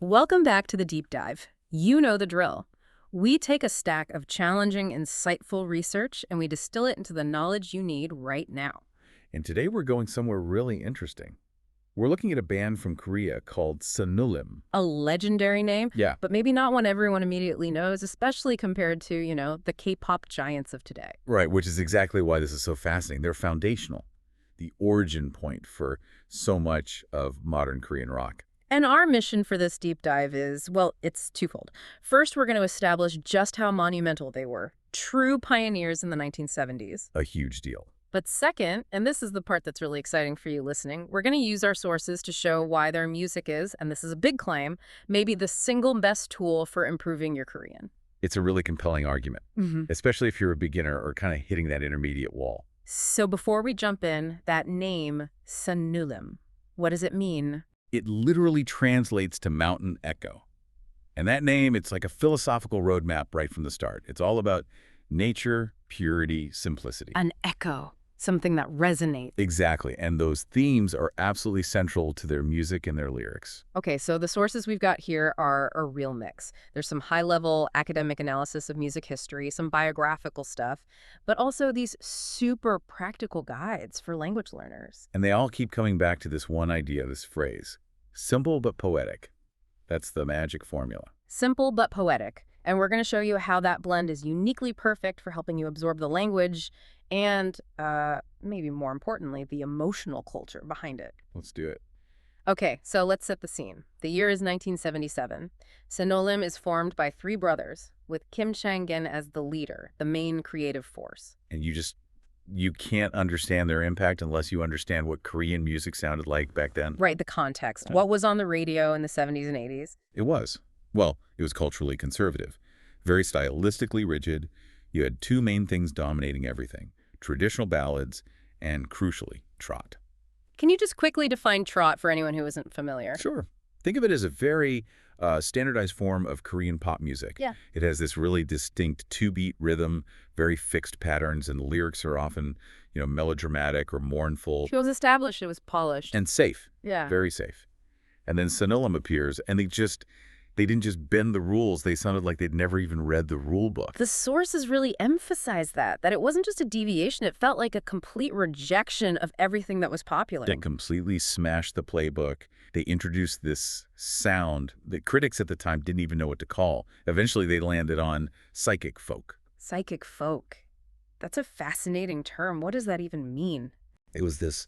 Welcome back to the deep dive. You know the drill. We take a stack of challenging, insightful research and we distill it into the knowledge you need right now. And today we're going somewhere really interesting. We're looking at a band from Korea called Sanullim. A legendary name, Yeah, but maybe not one everyone immediately knows, especially compared to, the K-pop giants of today. right, which is exactly why this is so fascinating. They're foundational, the origin point for so much of modern Korean rock. And our mission for this deep dive is, well, it's twofold. First, we're going to establish just how monumental they were, true pioneers in the 1970s. A huge deal. But second, and this is the part that's really exciting for you listening, we're going to use our sources to show why their music is, and this is a big claim, maybe the single best tool for improving your Korean. It's a really compelling argument, especially if you're a beginner or kind of hitting that intermediate wall. So before we jump in, that name, Sanullim, what does it mean? It literally translates to mountain echo. And that name, it's like a philosophical roadmap right from the start. It's all about nature, purity, simplicity. An echo, something that resonates. Exactly. And those themes are absolutely central to their music and their lyrics. Okay, so the sources we've got here are a real mix. There's some high-level academic analysis of music history, some biographical stuff, but also these super practical guides for language learners. And they all keep coming back to this one idea, this phrase, simple but poetic. That's the magic formula. Simple but poetic. And we're going to show you how that blend is uniquely perfect for helping you absorb the language and, maybe more importantly, the emotional culture behind it. Let's do it. Okay, so let's set the scene. The year is 1977. Sanullim is formed by three brothers, with Kim Changan as the leader, the main creative force. And you can't understand their impact unless you understand what Korean music sounded like back then. Right, the context. What was on the radio in the 70s and 80s? It was. Well, it was culturally conservative, very stylistically rigid. You had two main things dominating everything, traditional ballads and, crucially, trot. Can you just quickly define trot for anyone who isn't familiar? Sure. Think of it as a very standardized form of Korean pop music. Yeah. It has this really distinct two-beat rhythm, very fixed patterns, and the lyrics are often, melodramatic or mournful. It was established, it was polished. And safe. Yeah. Very safe. And then Sanullim appears, and they didn't just bend the rules. They sounded like they'd never even read the rule book. The sources really emphasized that it wasn't just a deviation. It felt like a complete rejection of everything that was popular. They completely smashed the playbook. They introduced this sound that critics at the time didn't even know what to call. Eventually, they landed on psychic folk. Psychic folk. That's a fascinating term. What does that even mean? It was this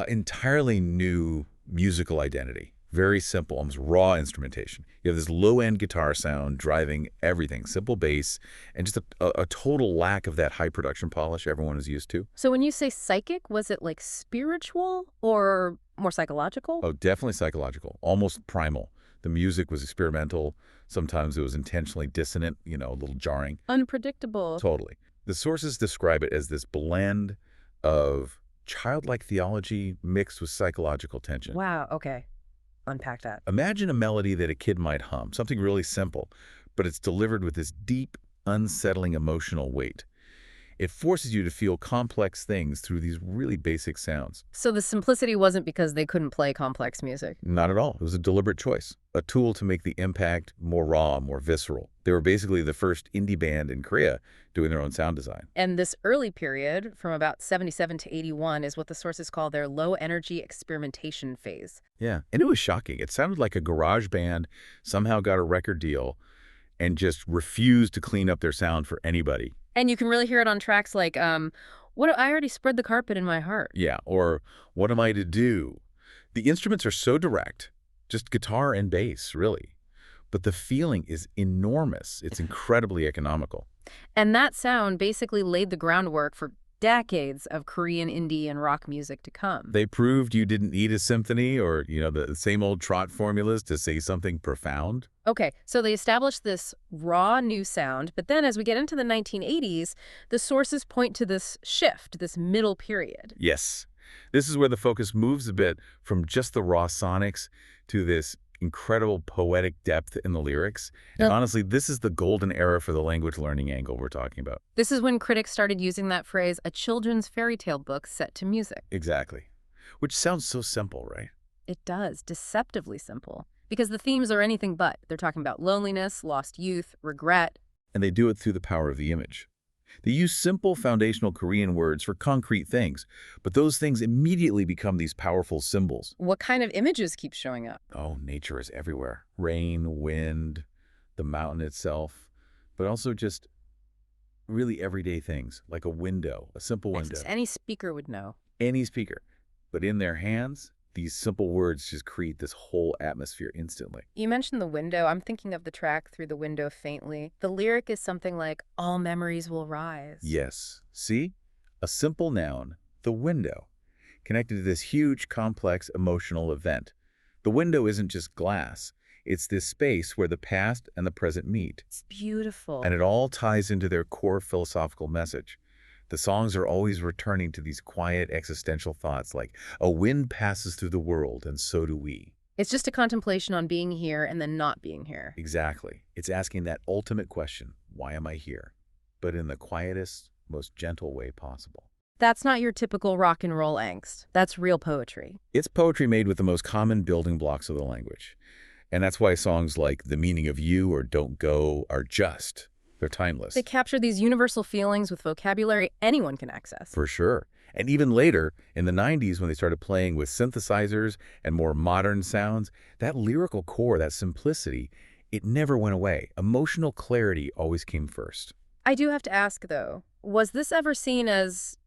entirely new musical identity. Very simple, almost raw instrumentation. You have this low-end guitar sound driving everything, simple bass, and just a total lack of that high production polish everyone is used to. So when you say psychic, was it like spiritual or more psychological? Oh, definitely psychological, almost primal. The music was experimental. Sometimes it was intentionally dissonant, a little jarring. Unpredictable. Totally. The sources describe it as this blend of childlike theology mixed with psychological tension. Wow, okay. Unpack that. Imagine a melody that a kid might hum, something really simple, but it's delivered with this deep, unsettling emotional weight. It forces you to feel complex things through these really basic sounds. So the simplicity wasn't because they couldn't play complex music? Not at all. It was a deliberate choice, a tool to make the impact more raw, more visceral. They were basically the first indie band in Korea doing their own sound design. And this early period, from about 77 to 81, is what the sources call their low-energy experimentation phase. Yeah, and it was shocking. It sounded like a garage band somehow got a record deal and just refused to clean up their sound for anybody. And you can really hear it on tracks like, I already spread the carpet in my heart. Yeah, or what am I to do? The instruments are so direct, just guitar and bass, really. But the feeling is enormous. It's incredibly economical. And that sound basically laid the groundwork for decades of Korean indie and rock music to come. They proved you didn't need a symphony or, the same old trot formulas to say something profound. Okay, so they established this raw new sound, but then as we get into the 1980s, the sources point to this shift, this middle period. Yes. This is where the focus moves a bit from just the raw sonics to this incredible poetic depth in the lyrics. And honestly, this is the golden era for the language learning angle we're talking about. This is when critics started using that phrase, a children's fairy tale book set to music. Exactly. Which sounds so simple, right? It does, deceptively simple. because the themes are anything but. They're talking about loneliness, lost youth, regret. And they do it through the power of the image. They use simple foundational Korean words for concrete things, but those things immediately become these powerful symbols. What kind of images keep showing up? Oh, nature is everywhere. Rain, wind, the mountain itself, but also just really everyday things, like a window, a simple window, Any speaker would know. any speaker. But in their hands, these simple words just create this whole atmosphere instantly. You mentioned the window. I'm thinking of the track Through the Window Faintly. The lyric is something like, all memories will rise. Yes. See? A simple noun, the window, connected to this huge, complex, emotional event. The window isn't just glass. It's this space where the past and the present meet. It's beautiful. And it all ties into their core philosophical message. The songs are always returning to these quiet existential thoughts like, a wind passes through the world and so do we. It's just a contemplation on being here and then not being here. Exactly. It's asking that ultimate question, why am I here? But in the quietest, most gentle way possible. That's not your typical rock and roll angst. That's real poetry. It's poetry made with the most common building blocks of the language. And that's why songs like The Meaning of You or Don't Go are they're timeless. They capture these universal feelings with vocabulary anyone can access. For sure. And even later, in the 90s, when they started playing with synthesizers and more modern sounds, that lyrical core, that simplicity, it never went away. Emotional clarity always came first. I do have to ask, though, was this ever seen as,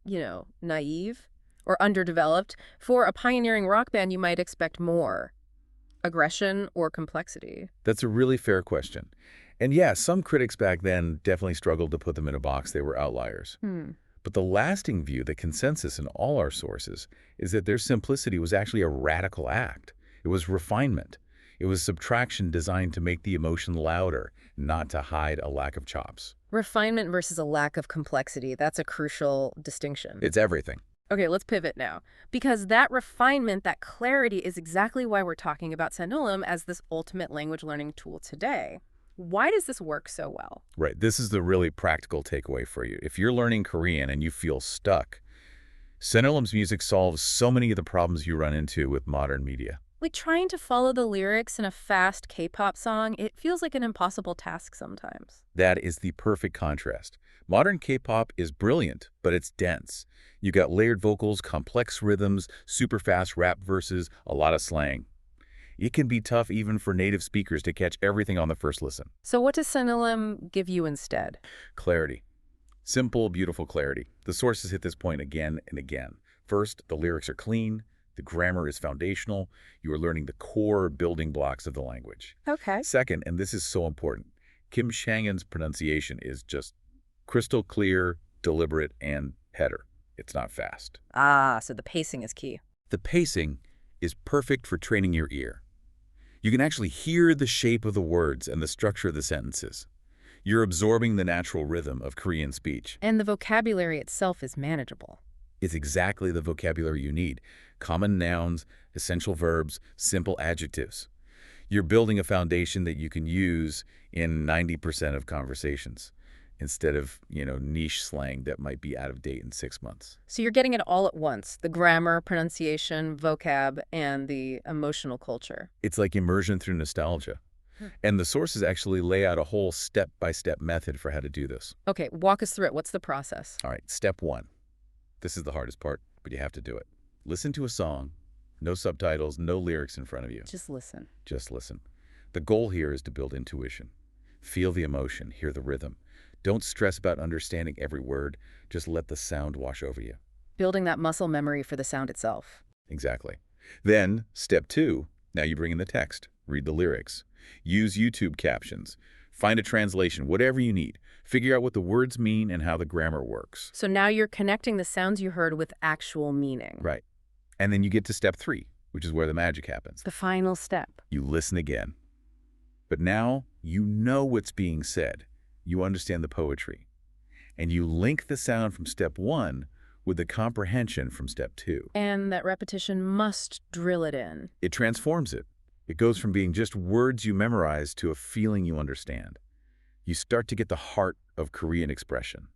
naive or underdeveloped? For a pioneering rock band, you might expect more aggression or complexity. That's a really fair question. And yeah, some critics back then definitely struggled to put them in a box. They were outliers. But the lasting view, the consensus in all our sources, is that their simplicity was actually a radical act. It was refinement. It was subtraction designed to make the emotion louder, not to hide a lack of chops. Refinement versus a lack of complexity, that's a crucial distinction. It's everything. Okay, let's pivot now. Because that refinement, that clarity is exactly why we're talking about Sanullim as this ultimate language learning tool today. Why does this work so well? Right. This is the really practical takeaway for you. If you're learning Korean and you feel stuck, Sanullim's music solves so many of the problems you run into with modern media. Like trying to follow the lyrics in a fast K-pop song, it feels like an impossible task sometimes. That is the perfect contrast. Modern K-pop is brilliant, but it's dense. You got layered vocals, complex rhythms, super fast rap verses, a lot of slang. It can be tough even for native speakers to catch everything on the first listen. So what does Sanullim give you instead? Clarity. Simple, beautiful clarity. The sources hit this point again and again. First, the lyrics are clean. The grammar is foundational. You are learning the core building blocks of the language. Okay. Second, and this is so important, Kim Changan's pronunciation is just crystal clear, deliberate, and header. It's not fast. Ah, so the pacing is key. The pacing is perfect for training your ear. You can actually hear the shape of the words and the structure of the sentences. You're absorbing the natural rhythm of Korean speech. And the vocabulary itself is manageable. It's exactly the vocabulary you need. Common nouns, essential verbs, simple adjectives. You're building a foundation that you can use in 90% of conversations instead of, niche slang that might be out of date in 6 months. So you're getting it all at once, the grammar, pronunciation, vocab, and the emotional culture. It's like immersion through nostalgia. And the sources actually lay out a whole step-by-step method for how to do this. Okay, walk us through it. What's the process? All right, step 1. This is the hardest part, but you have to do it. Listen to a song, no subtitles, no lyrics in front of you. Just listen. Just listen. The goal here is to build intuition. Feel the emotion, hear the rhythm. Don't stress about understanding every word. Just let the sound wash over you. Building that muscle memory for the sound itself. Exactly. Then, step 2, now you bring in the text. Read the lyrics. Use YouTube captions. Find a translation, whatever you need. Figure out what the words mean and how the grammar works. So now you're connecting the sounds you heard with actual meaning. Right. And then you get to step 3, which is where the magic happens. The final step. You listen again. But now you know what's being said. You understand the poetry. And you link the sound from step 1 with the comprehension from step 2. And that repetition must drill it in. It transforms it. It goes from being just words you memorize to a feeling you understand. You start to get the heart of Korean expression,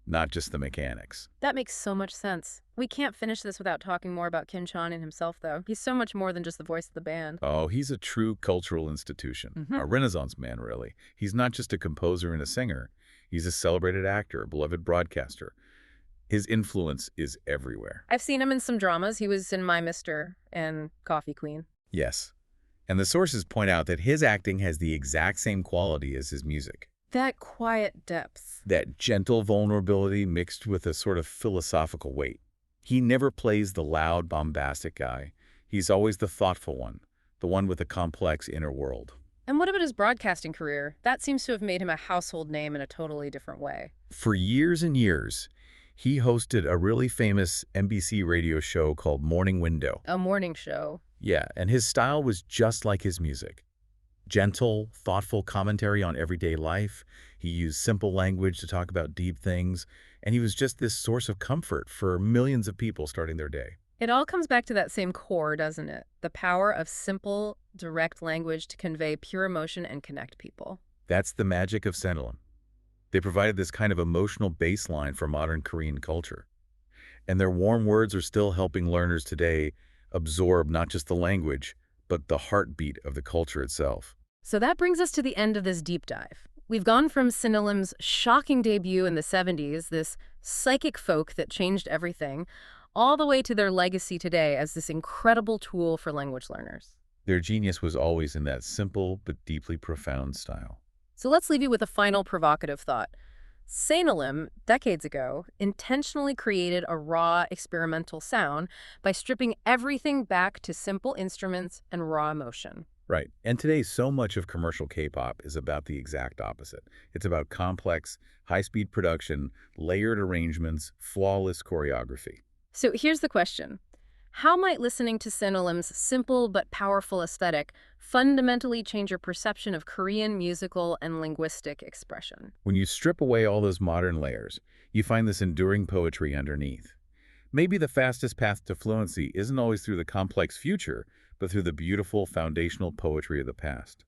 not just the mechanics. That makes so much sense. We can't finish this without talking more about Kim Changan himself, though. He's so much more than just the voice of the band. Oh, he's a true cultural institution, Hmm. a Renaissance man, really. He's not just a composer and a singer. He's a celebrated actor, a beloved broadcaster. His influence is everywhere. I've seen him in some dramas. He was in My Mister and Coffee Queen. Yes. And the sources point out that his acting has the exact same quality as his music. That quiet depth. That gentle vulnerability mixed with a sort of philosophical weight. He never plays the loud, bombastic guy. He's always the thoughtful one, the one with a complex inner world. And what about his broadcasting career? That seems to have made him a household name in a totally different way. For years and years, he hosted a really famous NBC radio show called Morning Window. A morning show. Yeah, and his style was just like his music. Gentle, thoughtful commentary on everyday life. He used simple language to talk about deep things, and he was just this source of comfort for millions of people starting their day. It all comes back to that same core, doesn't it? The power of simple, direct language to convey pure emotion and connect people. That's the magic of Sanullim. They provided this kind of emotional baseline for modern Korean culture. And their warm words are still helping learners today absorb not just the language, but the heartbeat of the culture itself. So that brings us to the end of this deep dive. We've gone from Sanullim's shocking debut in the 70s, this psychic folk that changed everything, all the way to their legacy today as this incredible tool for language learners. Their genius was always in that simple but deeply profound style. So let's leave you with a final provocative thought. Sanullim, decades ago, intentionally created a raw, experimental sound by stripping everything back to simple instruments and raw emotion. Right. And today, so much of commercial K-pop is about the exact opposite. It's about complex, high-speed production, layered arrangements, flawless choreography. So here's the question. How might listening to Sanullim's simple but powerful aesthetic fundamentally change your perception of Korean musical and linguistic expression? When you strip away all those modern layers, you find this enduring poetry underneath. Maybe the fastest path to fluency isn't always through the complex future, but through the beautiful foundational poetry of the past.